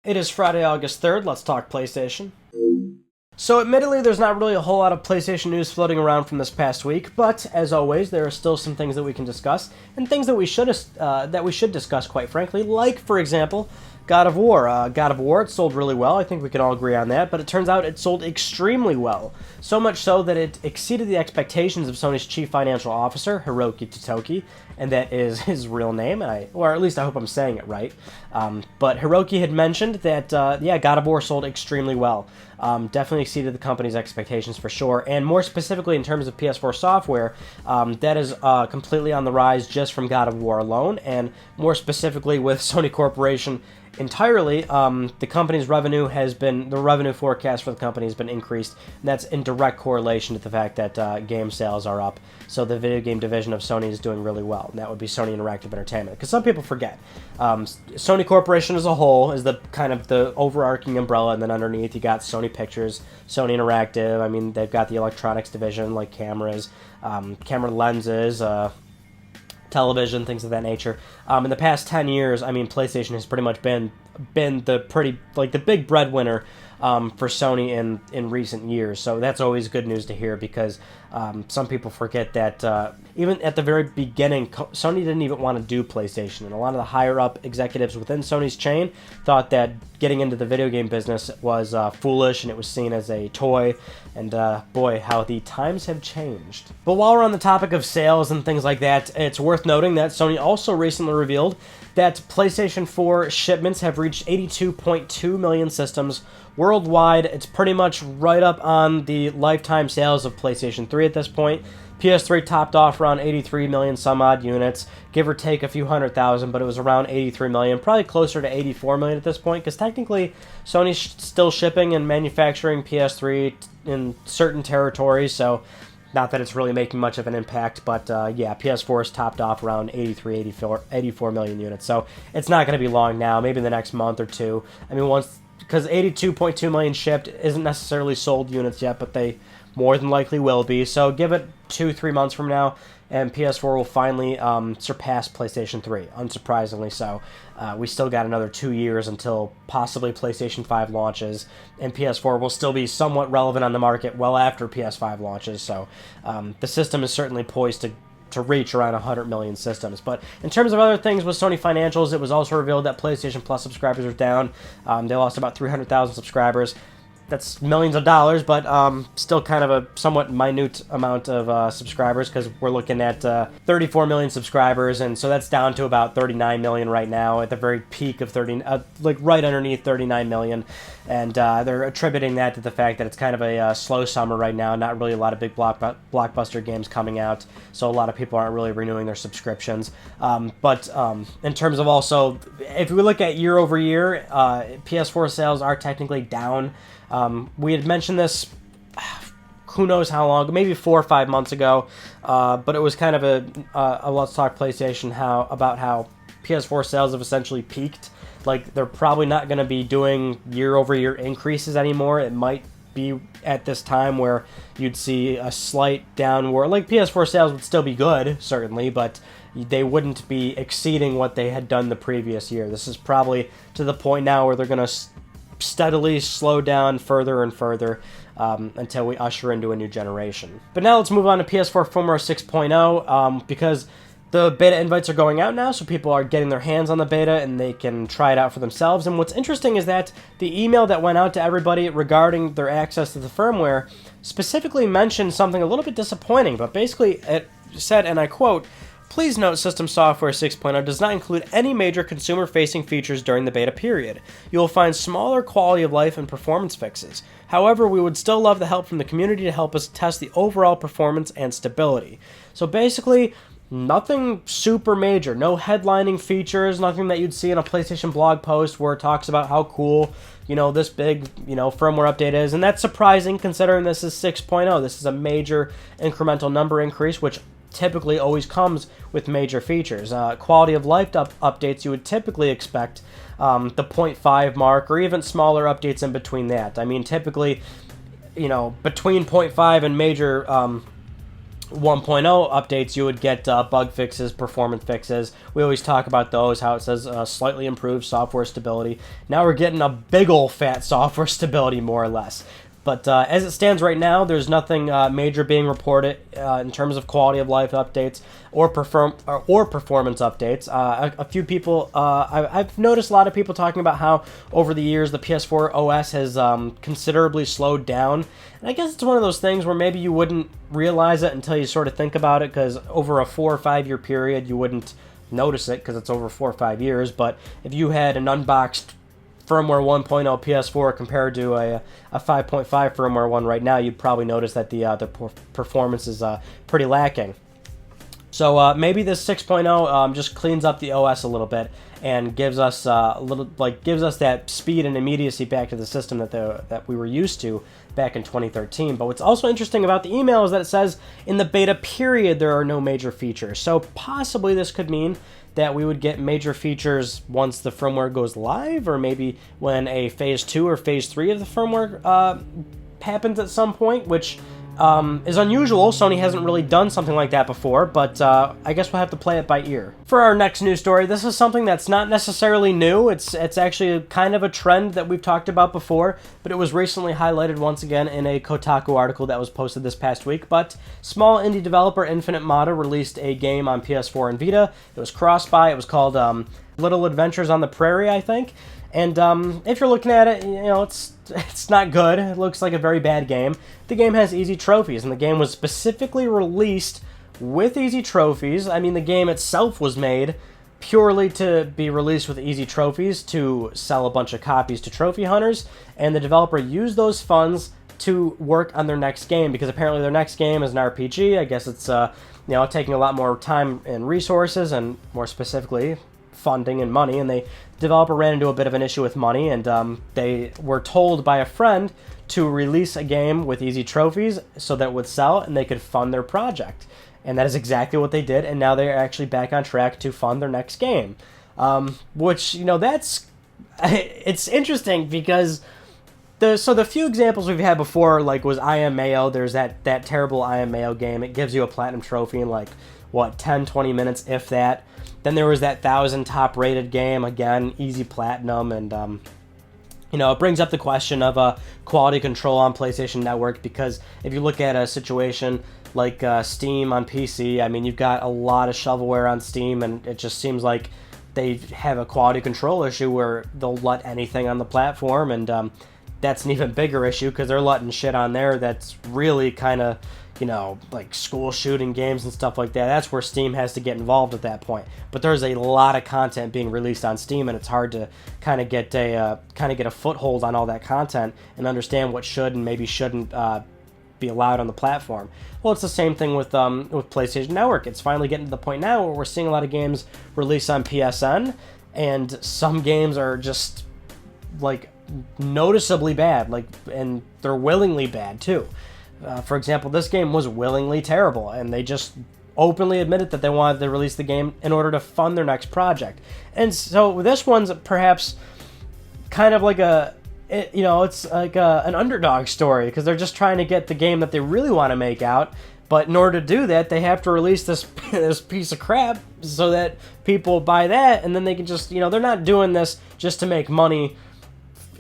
It is Friday, August 3rd. Let's talk PlayStation. So admittedly, there's not really a whole lot of PlayStation news floating around from this past week, but as always, there are still some things that we can discuss, and things that we should discuss, quite frankly, like, for example, God of War. God of War, it sold really well. I think we can all agree on that, but it turns out it sold extremely well. So much so that it exceeded the expectations of Sony's chief financial officer, Hiroki Totoki, and that is his real name, or at least I hope I'm saying it right. But Hiroki had mentioned that, God of War sold extremely well. Definitely exceeded the company's expectations for sure, and more specifically in terms of PS4 software, that is completely on the rise just from God of War alone, and more specifically with Sony Corporation entirely. The company's revenue the revenue forecast for the company has been increased, and that's in direct correlation to the fact that game sales are up. So the video game division of Sony is doing really well, and that would be Sony Interactive Entertainment. Because some people forget, Sony Corporation as a whole is the kind of the overarching umbrella, and then underneath you got Sony Pictures, Sony Interactive. I mean, they've got the electronics division like cameras, camera lenses, television, things of that nature. In the past 10 years, I mean, PlayStation has pretty much been the big breadwinner for Sony in recent years. So that's always good news to hear, because some people forget that even at the very beginning, Sony didn't even want to do PlayStation, and a lot of the higher up executives within Sony's chain thought that getting into the video game business was foolish, and it was seen as a toy. And boy, how the times have changed. But while we're on the topic of sales and things like that, it's worth noting that Sony also recently revealed that PlayStation 4 shipments have reached 82.2 million systems worldwide. It's pretty much right up on the lifetime sales of PlayStation 3 at this point. PS3 topped off around 83 million some odd units, give or take a few 100,000, but it was around 83 million, probably closer to 84 million at this point, because technically Sony's still shipping and manufacturing PS3 in certain territories, so not that it's really making much of an impact, but PS4 is topped off around 84 million units, so it's not going to be long now, maybe in the next month or two. I mean, because 82.2 million shipped isn't necessarily sold units yet, but they more than likely will be, so give it 2-3 months from now, and PS4 will finally surpass PlayStation 3, unsurprisingly so. We still got another 2 years until possibly PlayStation 5 launches, and PS4 will still be somewhat relevant on the market well after PS5 launches, so the system is certainly poised to reach around 100 million systems. But in terms of other things with Sony financials, it was also revealed that PlayStation Plus subscribers are down. They lost about 300,000 subscribers. That's millions of dollars, but still kind of a somewhat minute amount of subscribers, because we're looking at 34 million subscribers, and so that's down to about 39 million right now, at the very peak of right underneath 39 million, and they're attributing that to the fact that it's kind of a slow summer right now, not really a lot of big blockbuster games coming out, so a lot of people aren't really renewing their subscriptions. But in terms of also, if we look at year over year, PS4 sales are technically down. We had mentioned this, who knows how long, maybe 4 or 5 months ago, but it was kind of a Let's Talk PlayStation about how PS4 sales have essentially peaked. Like, they're probably not going to be doing year-over-year increases anymore. It might be at this time where you'd see a slight downward, like PS4 sales would still be good, certainly, but they wouldn't be exceeding what they had done the previous year. This is probably to the point now where they're going to steadily slow down further and further until we usher into a new generation. But now let's move on to PS4 Firmware 6.0, because the beta invites are going out now, so people are getting their hands on the beta and they can try it out for themselves. And what's interesting is that the email that went out to everybody regarding their access to the firmware specifically mentioned something a little bit disappointing, but basically it said, and I quote, "Please note System Software 6.0 does not include any major consumer-facing features during the beta period. You will find smaller quality of life and performance fixes. However, we would still love the help from the community to help us test the overall performance and stability." So basically, nothing super major. No headlining features, nothing that you'd see in a PlayStation blog post where it talks about how cool, this big, firmware update is. And that's surprising considering this is 6.0. This is a major incremental number increase, which typically always comes with major features. Quality of life updates you would typically expect the 0.5 mark, or even smaller updates in between that. I mean, typically, between 0.5 and major 1.0 updates, you would get bug fixes, performance fixes. We always talk about those, how it says slightly improved software stability. Now we're getting a big ol' fat software stability, more or less. But as it stands right now, there's nothing major being reported in terms of quality of life updates or performance updates. A few people, I've noticed a lot of people talking about how over the years the PS4 OS has considerably slowed down. And I guess it's one of those things where maybe you wouldn't realize it until you sort of think about it, because over a 4 or 5 year period you wouldn't notice it because it's over 4 or 5 years. But if you had an unboxed firmware 1.0 PS4 compared to a 5.5 firmware one right now, you'd probably notice that the performance is pretty lacking. So maybe this 6.0 just cleans up the OS a little bit and gives us gives us that speed and immediacy back to the system that we were used to back in 2013. But what's also interesting about the email is that it says in the beta period there are no major features. So possibly this could mean that we would get major features once the firmware goes live, or maybe when a phase 2 or phase 3 of the firmware happens at some point, which is unusual. Sony hasn't really done something like that before, but I guess we'll have to play it by ear. For our next news story, this is something that's not necessarily new. It's actually kind of a trend that we've talked about before, but it was recently highlighted once again in a Kotaku article that was posted this past week. But small indie developer Infinite Mata released a game on PS4 and Vita. It was cross-buy. It was called Little Adventures on the Prairie, I think. And if you're looking at it, you know, it's not good. It looks like a very bad game. The game has easy trophies, and the game was specifically released with easy trophies. I mean, the game itself was made purely to be released with easy trophies to sell a bunch of copies to trophy hunters, and the developer used those funds to work on their next game, because apparently their next game is an RPG. I guess it's taking a lot more time and resources, and more specifically funding and money, and the developer ran into a bit of an issue with money, and they were told by a friend to release a game with easy trophies so that it would sell and they could fund their project. And that is exactly what they did, and now they're actually back on track to fund their next game. Which, it's interesting because the few examples we've had before, like, was I Am Mayo. There's that terrible I Am Mayo game. It gives you a platinum trophy in 10, 20 minutes, if that. Then there was that 1,000 top rated game, again, easy platinum, and it brings up the question of quality control on PlayStation Network, because if you look at a situation like Steam on PC, I mean, you've got a lot of shovelware on Steam, and it just seems like they have a quality control issue where they'll let anything on the platform, and that's an even bigger issue because they're letting shit on there that's really kind of, like school shooting games and stuff like that. That's where Steam has to get involved at that point. But there's a lot of content being released on Steam, and it's hard to kind of get a foothold on all that content and understand what should and maybe shouldn't be allowed on the platform. Well, it's the same thing with PlayStation Network. It's finally getting to the point now where we're seeing a lot of games released on PSN, and some games are just noticeably bad, and they're willingly bad too. For example, this game was willingly terrible, and they just openly admitted that they wanted to release the game in order to fund their next project. And so this one's perhaps kind of like it's like an underdog story, because they're just trying to get the game that they really want to make out. But in order to do that, they have to release this piece of crap so that people buy that, and then they can just, they're not doing this just to make money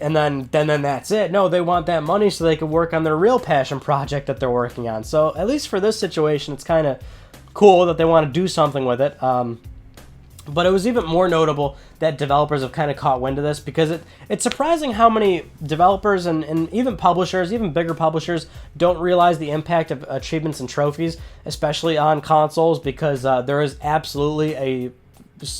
and then that's it. No, they want that money so they can work on their real passion project that they're working on. So at least for this situation, it's kind of cool that they want to do something with it. But it was even more notable that developers have kind of caught wind of this, because it's surprising how many developers and even publishers, even bigger publishers, don't realize the impact of achievements and trophies, especially on consoles, because there is absolutely a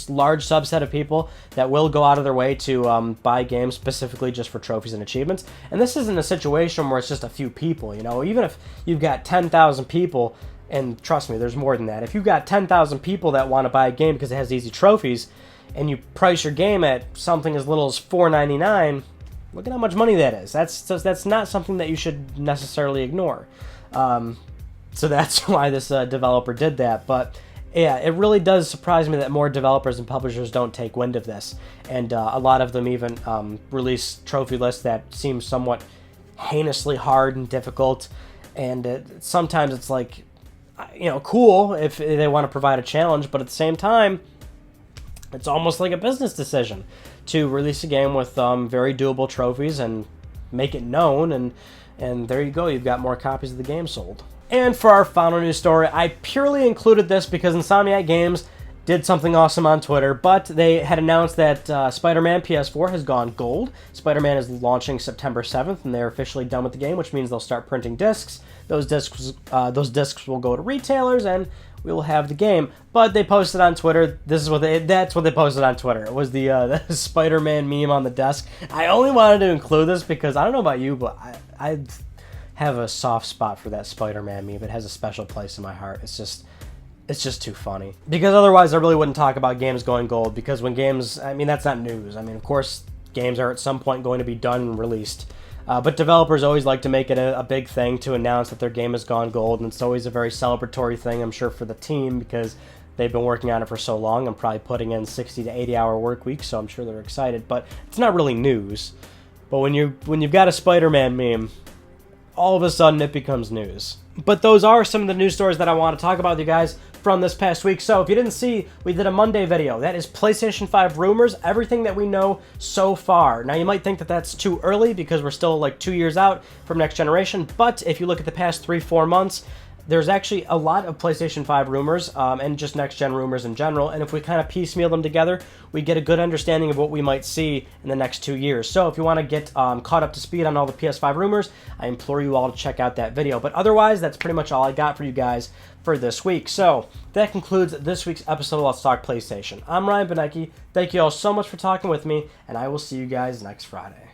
large subset of people that will go out of their way to buy games specifically just for trophies and achievements. And this isn't a situation where it's just a few people, even if you've got 10,000 people, and trust me, there's more than that. If you've got 10,000 people that want to buy a game because it has easy trophies, and you price your game at something as little as $4.99, look at how much money that is. That's not something that you should necessarily ignore. So that's why this developer did that. But yeah, it really does surprise me that more developers and publishers don't take wind of this. And a lot of them even release trophy lists that seem somewhat heinously hard and difficult. And sometimes it's like, cool if they want to provide a challenge, but at the same time, it's almost like a business decision to release a game with very doable trophies and make it known, and there you go, you've got more copies of the game sold. And for our final news story, I purely included this because Insomniac Games did something awesome on Twitter, but they had announced that Spider-Man PS4 has gone gold. Spider-Man is launching September 7th, and they're officially done with the game, which means they'll start printing discs. Those discs will go to retailers, and we will have the game. But they posted on Twitter. That's what they posted on Twitter. It was the Spider-Man meme on the desk. I only wanted to include this because I don't know about you, but I have a soft spot for that Spider-Man meme. It has a special place in my heart. It's just too funny. Because otherwise I really wouldn't talk about games going gold, because when games, that's not news. Of course, games are at some point going to be done and released. But developers always like to make it a big thing to announce that their game has gone gold, and it's always a very celebratory thing, I'm sure, for the team, because they've been working on it for so long and probably putting in 60 to 80 hour work weeks, so I'm sure they're excited. But it's not really news. But when you've got a Spider-Man meme, all of a sudden it becomes news. But those are some of the news stories that I want to talk about with you guys from this past week. So if you didn't see, we did a Monday video. That is PlayStation 5 rumors, everything that we know so far. Now you might think that that's too early because we're still like 2 years out from next generation, but if you look at the past 3-4 months, there's actually a lot of PlayStation 5 rumors and just next-gen rumors in general, and if we kind of piecemeal them together, we get a good understanding of what we might see in the next 2 years. So if you want to get caught up to speed on all the PS5 rumors, I implore you all to check out that video. But otherwise, that's pretty much all I got for you guys for this week. So that concludes this week's episode of Let's Talk PlayStation. I'm Ryan Benecki. Thank you all so much for talking with me, and I will see you guys next Friday.